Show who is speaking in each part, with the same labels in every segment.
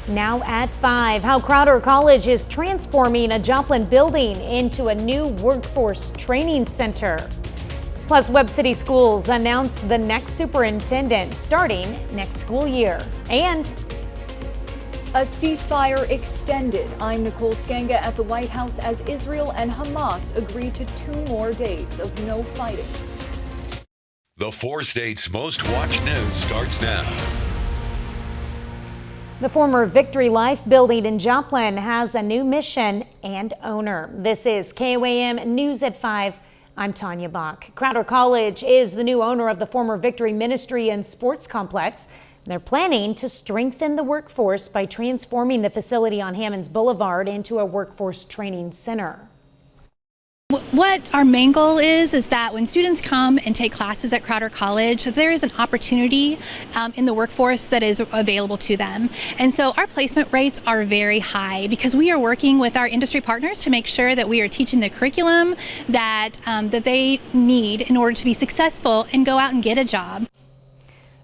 Speaker 1: Now at 5, how Crowder College is transforming a Joplin building into a new workforce training center. Plus, Webb City Schools announce the next superintendent starting next school year. And
Speaker 2: a ceasefire extended. I'm Nicole Skanga at the White House as Israel and Hamas agree to 2 more days of no fighting.
Speaker 3: The 4 states' most watched news starts now.
Speaker 1: The former Victory Life building in Joplin has a new mission and owner. This is KOAM News at 5. I'm Tanya Bach. Crowder College is the new owner of the former Victory Ministry and Sports Complex. They're planning to strengthen the workforce by transforming the facility on Hammonds Boulevard into a workforce training center.
Speaker 4: What our main goal is that when students come and take classes at Crowder College, there is an opportunity in the workforce that is available to them. And so our placement rates are very high because we are working with our industry partners to make sure that we are teaching the curriculum that they need in order to be successful and go out and get a job.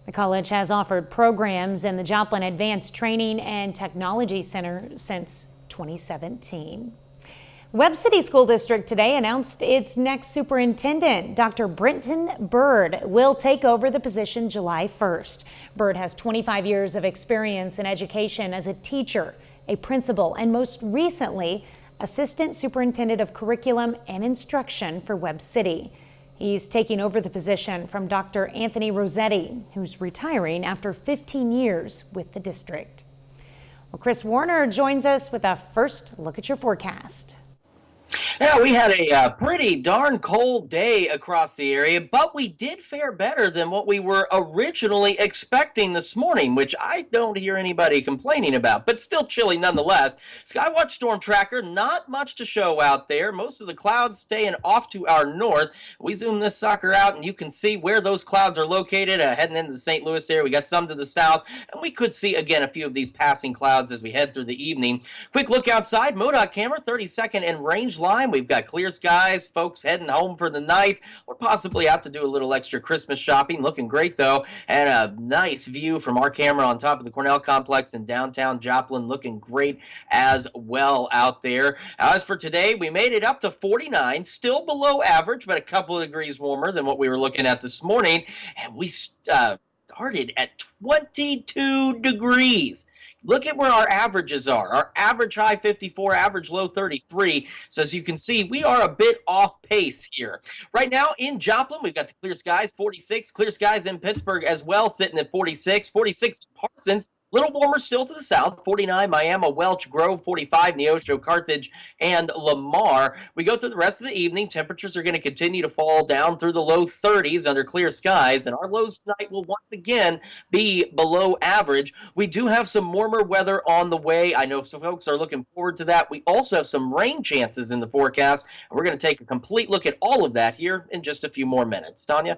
Speaker 1: The college has offered programs in the Joplin Advanced Training and Technology Center since 2017. Webb City School District today announced its next superintendent. Dr. Brenton Bird will take over the position July 1st. Bird has 25 years of experience in education as a teacher, a principal, and most recently, assistant superintendent of curriculum and instruction for Webb City. He's taking over the position from Dr. Anthony Rossetti, who's retiring after 15 years with the district. Well, Chris Warner joins us with a first look at your forecast.
Speaker 5: Yeah, we had a pretty darn cold day across the area, but we did fare better than what we were originally expecting this morning, which I don't hear anybody complaining about, but still chilly nonetheless. Skywatch Storm Tracker, not much to show out there. Most of the clouds staying off to our north. We zoom this sucker out, and you can see where those clouds are located, heading into the St. Louis area. We got some to the south, and we could see, again, a few of these passing clouds as we head through the evening. Quick look outside. MoDOT camera, 32nd and range line. We've got clear skies, folks heading home for the night or possibly out to do a little extra Christmas shopping. Looking great, though, and a nice view from our camera on top of the Cornell complex in downtown Joplin. Looking great as well out there. As for today, we made it up to 49, still below average, but a couple of degrees warmer than what we were looking at this morning, and we started at 22 degrees. Look at where our averages are. Our average high 54, average low 33. So as you can see, we are a bit off pace here. Right now in Joplin, we've got the clear skies, 46. Clear skies in Pittsburgh as well, sitting at 46. 46 in Parsons. Little warmer still to the south, 49 Miami, Welch, Grove, 45 Neosho, Carthage, and Lamar. We go through the rest of the evening. Temperatures are going to continue to fall down through the low 30s under clear skies, and our lows tonight will once again be below average. We do have some warmer weather on the way. I know some folks are looking forward to that. We also have some rain chances in the forecast, and we're going to take a complete look at all of that here in just a few more minutes. Tanya?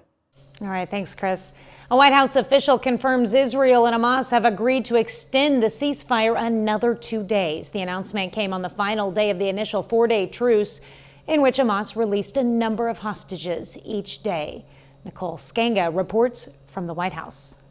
Speaker 1: All right, thanks, Chris. A White House official confirms Israel and Hamas have agreed to extend the ceasefire another 2 days. The announcement came on the final day of the initial 4-day truce, in which Hamas released a number of hostages each day. Nicole Skanga reports from the White House.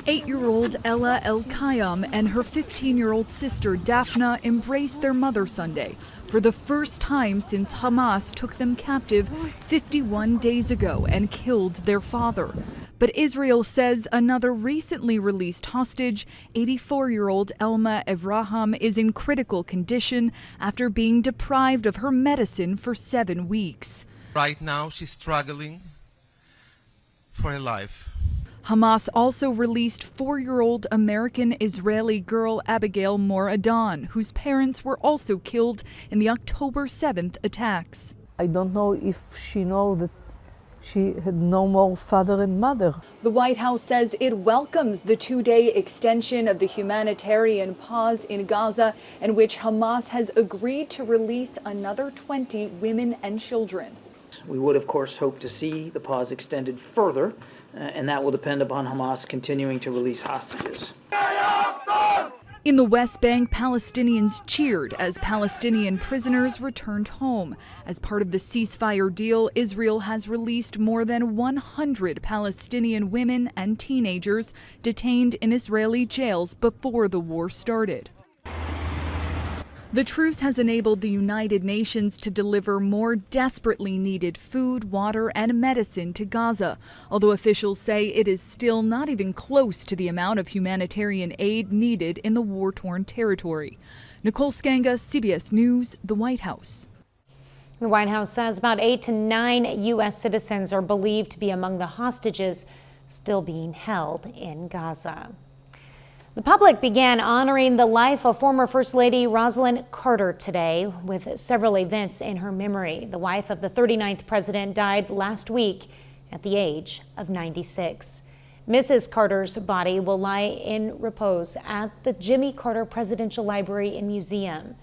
Speaker 6: 8-year-old Ella El-Kayam and her 15-year-old sister Daphna embraced their mother Sunday for the first time since Hamas took them captive 51 days ago and killed their father. But Israel says another recently released hostage, 84-year-old Elma Evraham, is in critical condition after being deprived of her medicine for 7 weeks.
Speaker 7: Right now, she's struggling for her life.
Speaker 6: Hamas also released 4-year-old American-Israeli girl Abigail Mor-Adon, whose parents were also killed in the October 7th attacks.
Speaker 8: I don't know if she knows that she had no more father and mother.
Speaker 2: The White House says it welcomes the 2-day extension of the humanitarian pause in Gaza, in which Hamas has agreed to release another 20 women and children.
Speaker 9: We would, of course, hope to see the pause extended further, and that will depend upon Hamas continuing to release hostages.
Speaker 6: In the West Bank, Palestinians cheered as Palestinian prisoners returned home. As part of the ceasefire deal, Israel has released more than 100 Palestinian women and teenagers detained in Israeli jails before the war started. The truce has enabled the United Nations to deliver more desperately needed food, water, and medicine to Gaza, although officials say it is still not even close to the amount of humanitarian aid needed in the war-torn territory. Nicole Skanga, CBS News, the White House.
Speaker 1: The White House says about 8 to 9 U.S. citizens are believed to be among the hostages still being held in Gaza. The public began honoring the life of former First Lady Rosalind Carter today with several events in her memory. The wife of the 39th president died last week at the age of 96. Mrs. Carter's body will lie in repose at the Jimmy Carter Presidential Library and Museum.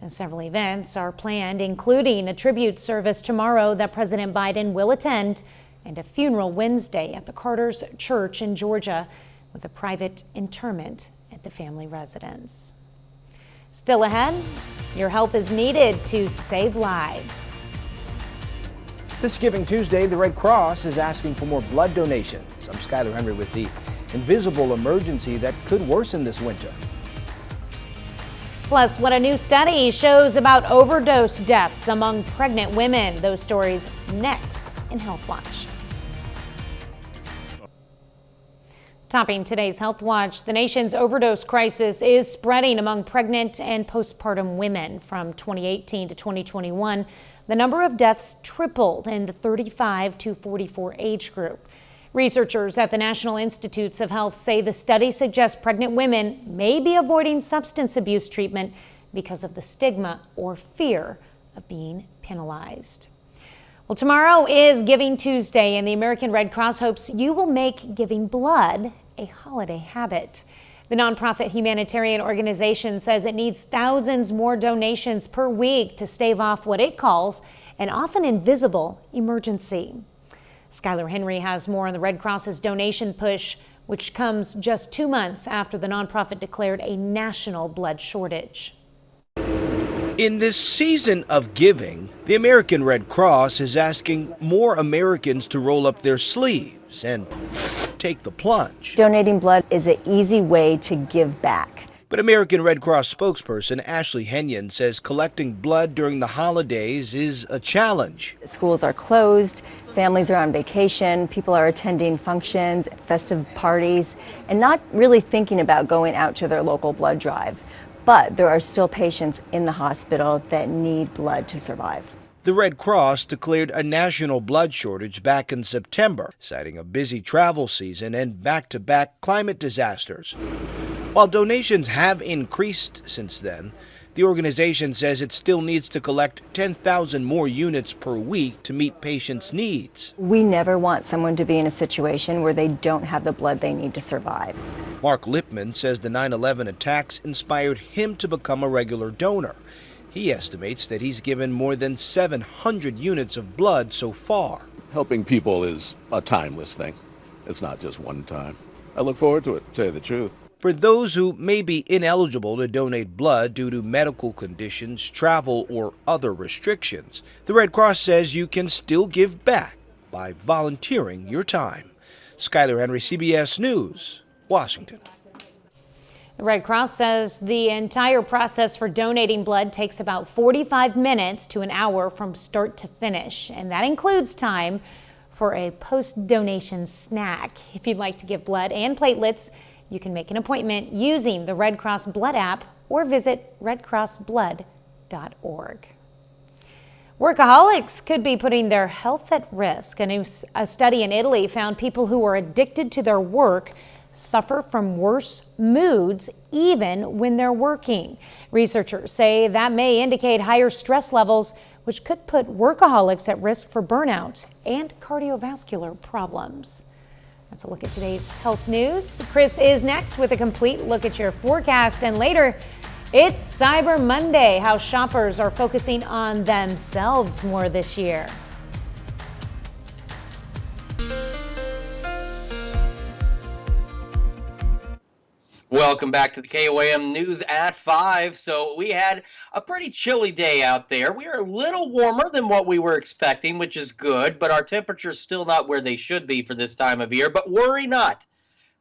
Speaker 1: And several events are planned, including a tribute service tomorrow that President Biden will attend and a funeral Wednesday at the Carter's Church in Georgia, with a private interment at the family residence. Still ahead, your help is needed to save lives.
Speaker 10: This Giving Tuesday, the Red Cross is asking for more blood donations. I'm Skyler Henry with the invisible emergency that could worsen this winter.
Speaker 1: Plus, what a new study shows about overdose deaths among pregnant women. Those stories next in Health Watch. Topping today's Health Watch, the nation's overdose crisis is spreading among pregnant and postpartum women. From 2018 to 2021, the number of deaths tripled in the 35 to 44 age group. Researchers at the National Institutes of Health say the study suggests pregnant women may be avoiding substance abuse treatment because of the stigma or fear of being penalized. Well, tomorrow is Giving Tuesday, and the American Red Cross hopes you will make giving blood a holiday habit. The nonprofit humanitarian organization says it needs thousands more donations per week to stave off what it calls an often invisible emergency. Skyler Henry has more on the Red Cross's donation push, which comes just 2 months after the nonprofit declared a national blood shortage.
Speaker 11: In this season of giving, the American Red Cross is asking more Americans to roll up their sleeves and take the plunge.
Speaker 12: Donating blood is an easy way to give back.
Speaker 11: But American Red Cross spokesperson Ashley Henyon says collecting blood during the holidays is a challenge.
Speaker 12: Schools are closed, families are on vacation, people are attending functions, festive parties, and not really thinking about going out to their local blood drive. But there are still patients in the hospital that need blood to survive.
Speaker 11: The Red Cross declared a national blood shortage back in September, citing a busy travel season and back-to-back climate disasters. While donations have increased since then, the organization says it still needs to collect 10,000 more units per week to meet patients' needs.
Speaker 12: We never want someone to be in a situation where they don't have the blood they need to survive.
Speaker 11: Mark Lipman says the 9/11 attacks inspired him to become a regular donor. He estimates that he's given more than 700 units of blood so far.
Speaker 13: Helping people is a timeless thing. It's not just one time. I look forward to it, to tell you the truth.
Speaker 11: For those who may be ineligible to donate blood due to medical conditions, travel, or other restrictions, the Red Cross says you can still give back by volunteering your time. Skyler Henry, CBS News, Washington.
Speaker 1: The Red Cross says the entire process for donating blood takes about 45 minutes to an hour from start to finish, and that includes time for a post-donation snack. If you'd like to give blood and platelets, you can make an appointment using the Red Cross Blood app or visit redcrossblood.org. Workaholics could be putting their health at risk. A study in Italy found people who are addicted to their work suffer from worse moods even when they're working. Researchers say that may indicate higher stress levels, which could put workaholics at risk for burnout and cardiovascular problems. That's a look at today's health news. Chris is next with a complete look at your forecast, and later it's Cyber Monday, how shoppers are focusing on themselves more this year.
Speaker 5: Welcome back to the KOAM News at 5. So we had a pretty chilly day out there. We are a little warmer than what we were expecting, which is good, but our temperatures still not where they should be for this time of year. But worry not.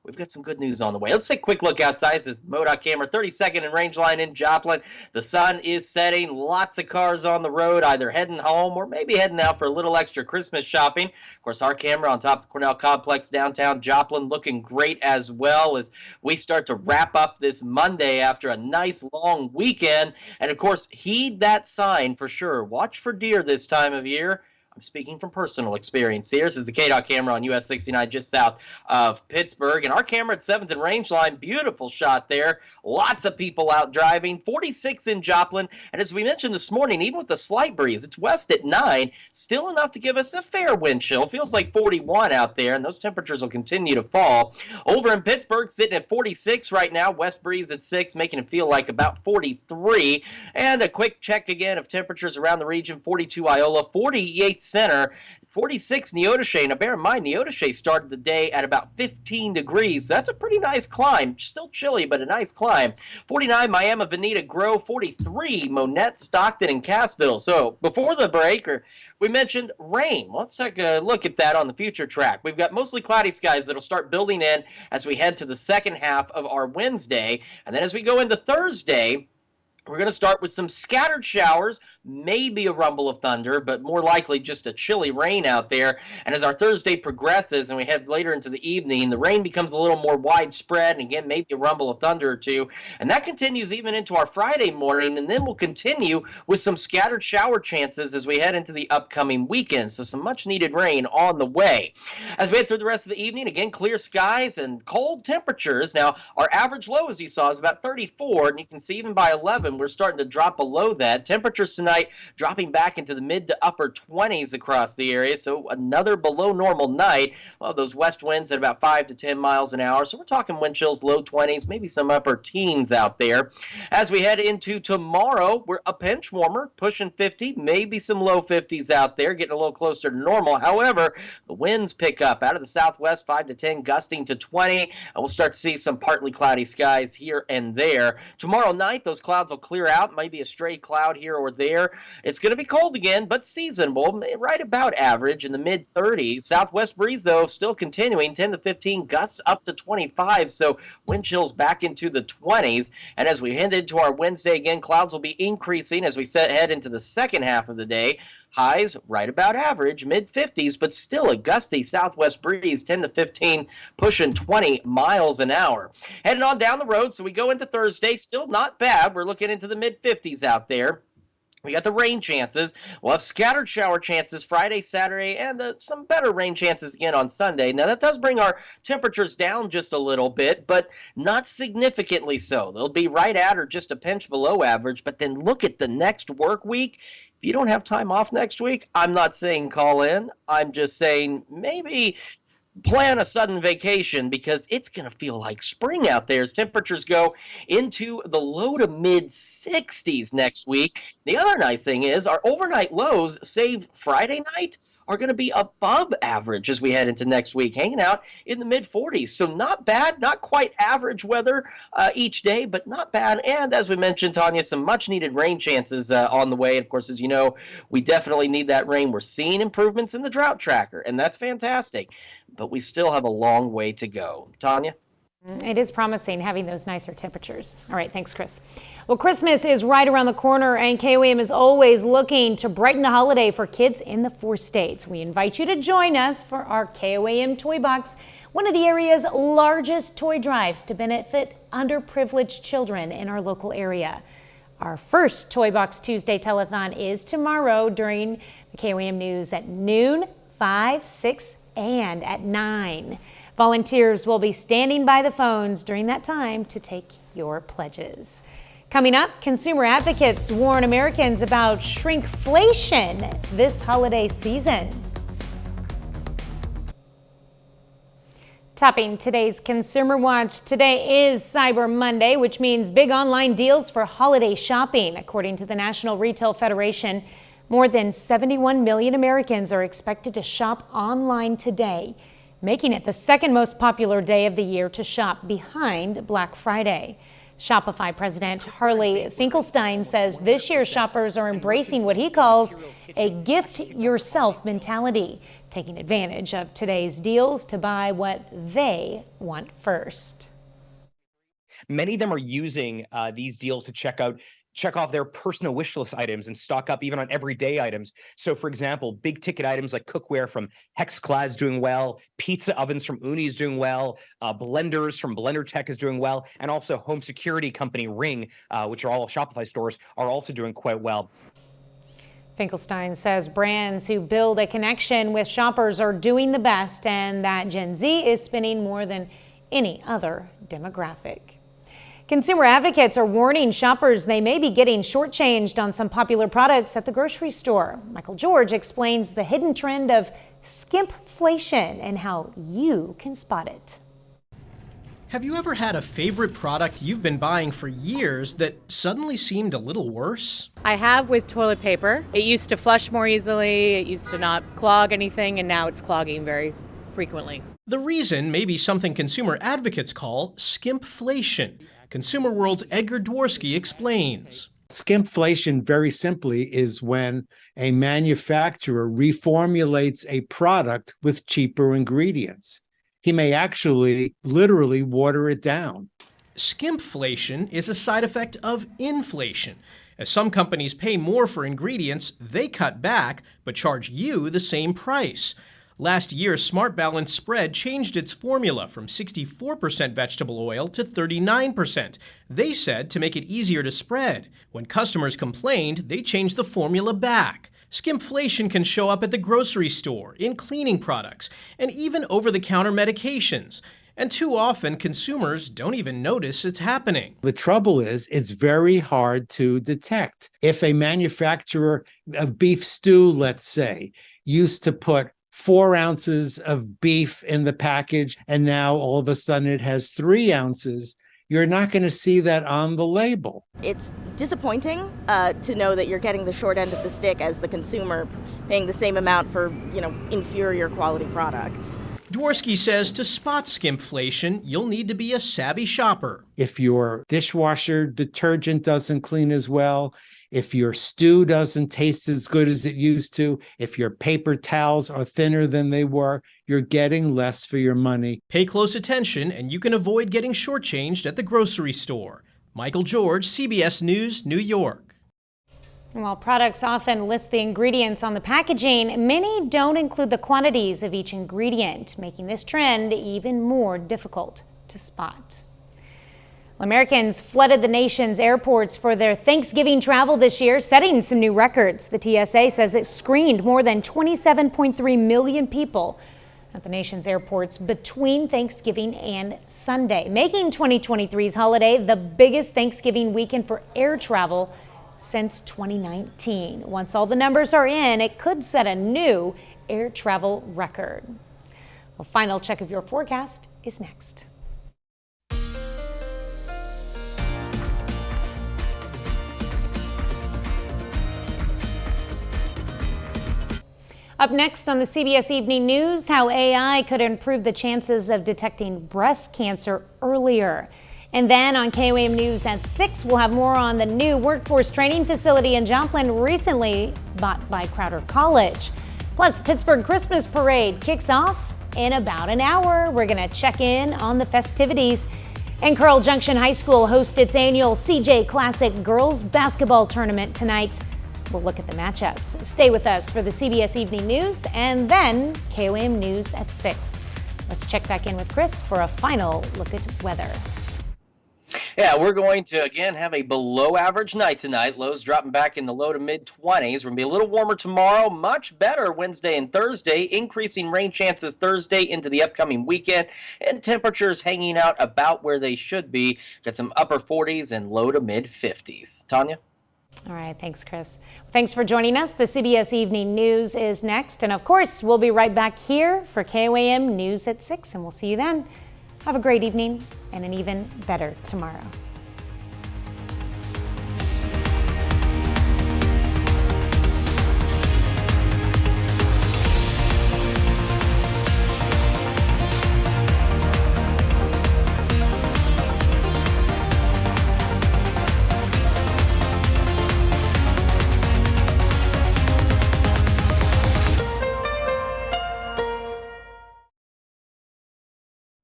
Speaker 5: We've got some good news on the way. Let's take a quick look outside. This is MoDOT camera, 32nd and Range Line in Joplin. The sun is setting. Lots of cars on the road, either heading home or maybe heading out for a little extra Christmas shopping. Of course, our camera on top of the Cornell Complex downtown Joplin looking great as well as we start to wrap up this Monday after a nice long weekend. And, of course, heed that sign for sure. Watch for deer this time of year. I'm speaking from personal experience here. This is the KDOT camera on US 69 just south of Pittsburgh. And our camera at 7th and Range Line, beautiful shot there. Lots of people out driving. 46 in Joplin. And as we mentioned this morning, even with the slight breeze, it's west at 9. Still enough to give us a fair wind chill. Feels like 41 out there, and those temperatures will continue to fall. Over in Pittsburgh, sitting at 46 right now. West breeze at 6, making it feel like about 43. And a quick check again of temperatures around the region. 42 Iola, 48 Center, 46 Neodesha. Now bear in mind, Neodesha started the day at about 15 degrees. So that's a pretty nice climb. Still chilly, but a nice climb. 49 Miami, Veneta, Grove. 43 Monette, Stockton, and Cassville. So before the break, we mentioned rain. Let's take a look at that on the future track. We've got mostly cloudy skies that'll start building in as we head to the second half of our Wednesday. And then as we go into Thursday, we're going to start with some scattered showers, maybe a rumble of thunder, but more likely just a chilly rain out there. And as our Thursday progresses and we head later into the evening, the rain becomes a little more widespread, and again, maybe a rumble of thunder or two. And that continues even into our Friday morning, and then we'll continue with some scattered shower chances as we head into the upcoming weekend. So some much-needed rain on the way. As we head through the rest of the evening, again, clear skies and cold temperatures. Now, our average low, as you saw, is about 34, and you can see even by 11, we're starting to drop below that. Temperatures tonight dropping back into the mid to upper 20s across the area, so another below normal night. Well, those west winds at about 5 to 10 miles an hour, so we're talking wind chills low 20s, maybe some upper teens out there. As we head into tomorrow, we're a pinch warmer, pushing 50, maybe some low 50s out there, getting a little closer to normal. However, the winds pick up out of the southwest, 5 to 10, gusting to 20, and we'll start to see some partly cloudy skies here and there. Tomorrow night, those clouds will clear out, maybe a stray cloud here or there. It's going to be cold again, but seasonable, right about average in the mid-30s. Southwest breeze, though, still continuing, 10 to 15, gusts up to 25, so wind chills back into the 20s. And as we head into our Wednesday again, clouds will be increasing as we head into the second half of the day. Highs right about average, mid-50s, but still a gusty southwest breeze, 10 to 15, pushing 20 miles an hour. Heading on down the road, so we go into Thursday, still not bad. We're looking into the mid-50s out there. We got the rain chances. We'll have scattered shower chances Friday, Saturday, and some better rain chances again on Sunday. Now, that does bring our temperatures down just a little bit, but not significantly so. They'll be right at or just a pinch below average, but then look at the next work week. If you don't have time off next week, I'm not saying call in. I'm just saying maybe plan a sudden vacation because it's going to feel like spring out there as temperatures go into the low to mid 60s next week. The other nice thing is our overnight lows, save Friday night, are going to be above average as we head into next week, hanging out in the mid-40s. So not bad, not quite average weather each day, but not bad. And as we mentioned, Tanya, some much-needed rain chances on the way. And of course, as you know, we definitely need that rain. We're seeing improvements in the drought tracker, and that's fantastic. But we still have a long way to go. Tanya?
Speaker 1: It is promising having those nicer temperatures. All right, thanks, Chris. Well, Christmas is right around the corner, and KOAM is always looking to brighten the holiday for kids in the 4 states. We invite you to join us for our KOAM Toy Box, one of the area's largest toy drives to benefit underprivileged children in our local area. Our first Toy Box Tuesday telethon is tomorrow during the KOAM News at noon, 5, 6, and at 9. Volunteers will be standing by the phones during that time to take your pledges. Coming up, consumer advocates warn Americans about shrinkflation this holiday season. Topping today's Consumer Watch, today is Cyber Monday, which means big online deals for holiday shopping. According to the National Retail Federation, more than 71 million Americans are expected to shop online today. making it the second most popular day of the year to shop behind Black Friday. Shopify president Harley Finkelstein says this year shoppers are embracing what he calls a gift yourself mentality, taking advantage of today's deals to buy what they want first.
Speaker 14: Many of them are using these deals to check off their personal wish list items and stock up even on everyday items. So for example, big ticket items like cookware from Hexclad is doing well, pizza ovens from Uni is doing well, blenders from Blender Tech is doing well, and also home security company Ring, which are all Shopify stores, are also doing quite well.
Speaker 1: Finkelstein says brands who build a connection with shoppers are doing the best and that Gen Z is spending more than any other demographic. Consumer advocates are warning shoppers they may be getting shortchanged on some popular products at the grocery store. Michael George explains the hidden trend of skimpflation and how you can spot it.
Speaker 15: Have you ever had a favorite product you've been buying for years that suddenly seemed a little worse?
Speaker 16: I have with toilet paper. It used to flush more easily, it used to not clog anything, and now it's clogging very frequently.
Speaker 15: The reason may be something consumer advocates call skimpflation. Consumer World's Edgar Dworsky explains.
Speaker 17: Skimpflation, very simply, is when a manufacturer reformulates a product with cheaper ingredients. He may actually literally water it down.
Speaker 15: Skimpflation is a side effect of inflation. As some companies pay more for ingredients, they cut back but charge you the same price. Last year, Smart Balance Spread changed its formula from 64% vegetable oil to 39%. They said to make it easier to spread. When customers complained, they changed the formula back. Skimpflation can show up at the grocery store, in cleaning products, and even over-the-counter medications. And too often, consumers don't even notice it's happening.
Speaker 17: The trouble is, it's very hard to detect. If a manufacturer of beef stew, let's say, used to put 4 ounces of beef in the package, and now all of a sudden it has 3 ounces, you're not going to see that on the label.
Speaker 18: It's disappointing to know that you're getting the short end of the stick as the consumer, paying the same amount for, inferior quality products.
Speaker 15: Dworsky says to spot skimpflation, you'll need to be a savvy shopper.
Speaker 17: If your dishwasher detergent doesn't clean as well, if your stew doesn't taste as good as it used to, if your paper towels are thinner than they were, you're getting less for your money.
Speaker 15: Pay close attention and you can avoid getting shortchanged at the grocery store. Michael George, CBS News, New York.
Speaker 1: While products often list the ingredients on the packaging, many don't include the quantities of each ingredient, making this trend even more difficult to spot. Americans flooded the nation's airports for their Thanksgiving travel this year, setting some new records. The TSA says it screened more than 27.3 million people at the nation's airports between Thanksgiving and Sunday, making 2023's holiday the biggest Thanksgiving weekend for air travel since 2019. Once all the numbers are in, it could set a new air travel record. A final check of your forecast is next. Up next on the CBS Evening News, how AI could improve the chances of detecting breast cancer earlier. And then on KOAM News at 6, we'll have more on the new workforce training facility in Joplin, recently bought by Crowder College. Plus, the Pittsburgh Christmas Parade kicks off in about an hour. We're going to check in on the festivities. And Carroll Junction High School hosts its annual CJ Classic Girls Basketball Tournament tonight. We'll look at the matchups. Stay with us for the CBS Evening News and then KOAM News at 6. Let's check back in with Chris for a final look at weather.
Speaker 5: Yeah, we're going to, again, have a below average night tonight. Lows dropping back in the low to mid 20s. We're going to be a little warmer tomorrow, much better Wednesday and Thursday, increasing rain chances Thursday into the upcoming weekend, and temperatures hanging out about where they should be. Got some upper 40s and low to mid 50s. Tanya?
Speaker 1: All right, thanks, Chris. Thanks for joining us. The CBS Evening News is next. And of course, we'll be right back here for KOAM News at 6, and we'll see you then. Have a great evening and an even better tomorrow.